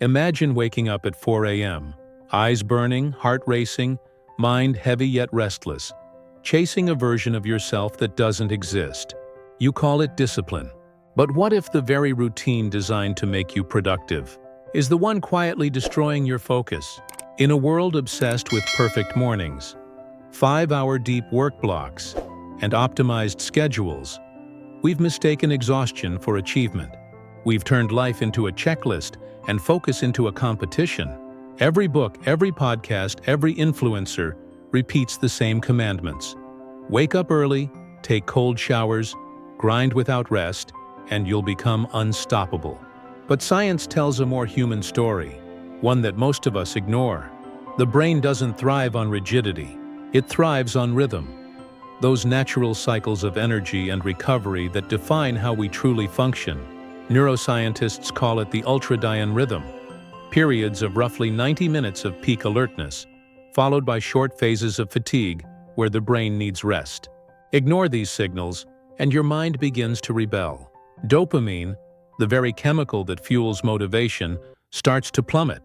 Imagine waking up at 4 a.m., eyes burning, heart racing, mind heavy yet restless, chasing a version of yourself that doesn't exist. You call it discipline. But what if the very routine designed to make you productive is the one quietly destroying your focus? In a world obsessed with perfect mornings, 5-hour deep work blocks, and optimized schedules, we've mistaken exhaustion for achievement. We've turned life into a checklist and focus into a competition. Every book, every podcast, every influencer repeats the same commandments. Wake up early, take cold showers, grind without rest, and you'll become unstoppable. But science tells a more human story, one that most of us ignore. The brain doesn't thrive on rigidity. It thrives on rhythm. Those natural cycles of energy and recovery that define how we truly function. Neuroscientists call it the ultradian rhythm. Periods of roughly 90 minutes of peak alertness, followed by short phases of fatigue where the brain needs rest. Ignore these signals, and your mind begins to rebel. Dopamine, the very chemical that fuels motivation, starts to plummet.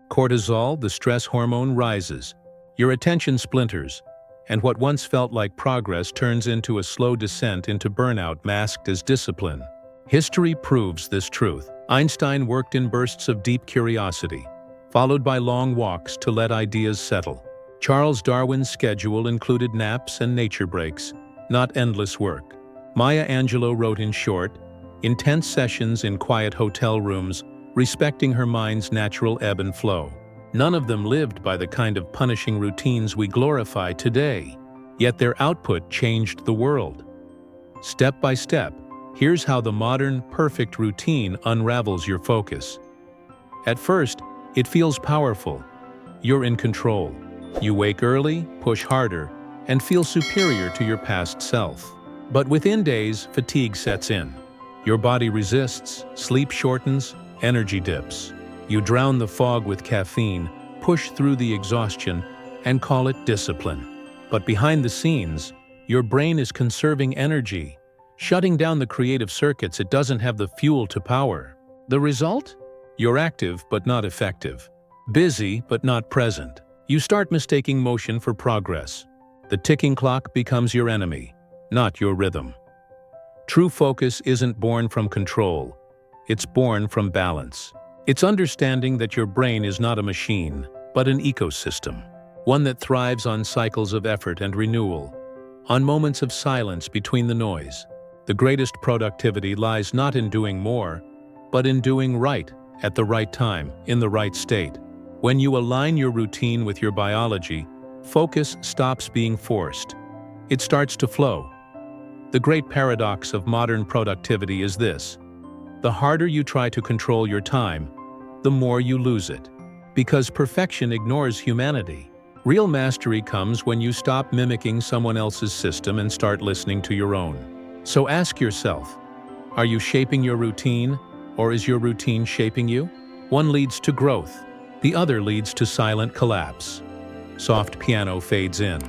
Cortisol, the stress hormone, rises. Your attention splinters, and what once felt like progress turns into a slow descent into burnout masked as discipline. History proves this truth. Einstein worked in bursts of deep curiosity, followed by long walks to let ideas settle. Charles Darwin's schedule included naps and nature breaks, not endless work. Maya Angelou wrote in short, intense sessions in quiet hotel rooms, respecting her mind's natural ebb and flow. None of them lived by the kind of punishing routines we glorify today, yet their output changed the world. Step by step, here's how the modern, perfect routine unravels your focus. At first, it feels powerful. You're in control. You wake early, push harder, and feel superior to your past self. But within days, fatigue sets in. Your body resists, sleep shortens, energy dips. You drown the fog with caffeine, push through the exhaustion, and call it discipline. But behind the scenes, your brain is conserving energy, shutting down the creative circuits it doesn't have the fuel to power. The result? You're active but not effective, busy but not present. You start mistaking motion for progress. The ticking clock becomes your enemy, not your rhythm. True focus isn't born from control, it's born from balance. It's understanding that your brain is not a machine, but an ecosystem, one that thrives on cycles of effort and renewal, on moments of silence between the noise. The greatest productivity lies not in doing more, but in doing right at the right time, in the right state. When you align your routine with your biology, focus stops being forced. It starts to flow. The great paradox of modern productivity is this: the harder you try to control your time, the more you lose it. Because perfection ignores humanity. Real mastery comes when you stop mimicking someone else's system and start listening to your own. So ask yourself, are you shaping your routine, or is your routine shaping you? One leads to growth, the other leads to silent collapse. Soft piano fades in.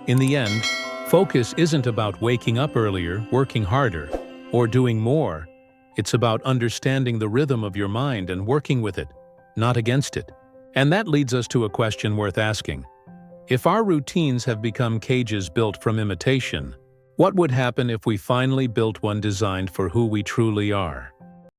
In the end, focus isn't about waking up earlier, working harder, or doing more. It's about understanding the rhythm of your mind and working with it, not against it. And that leads us to a question worth asking. If our routines have become cages built from imitation, what would happen if we finally built one designed for who we truly are?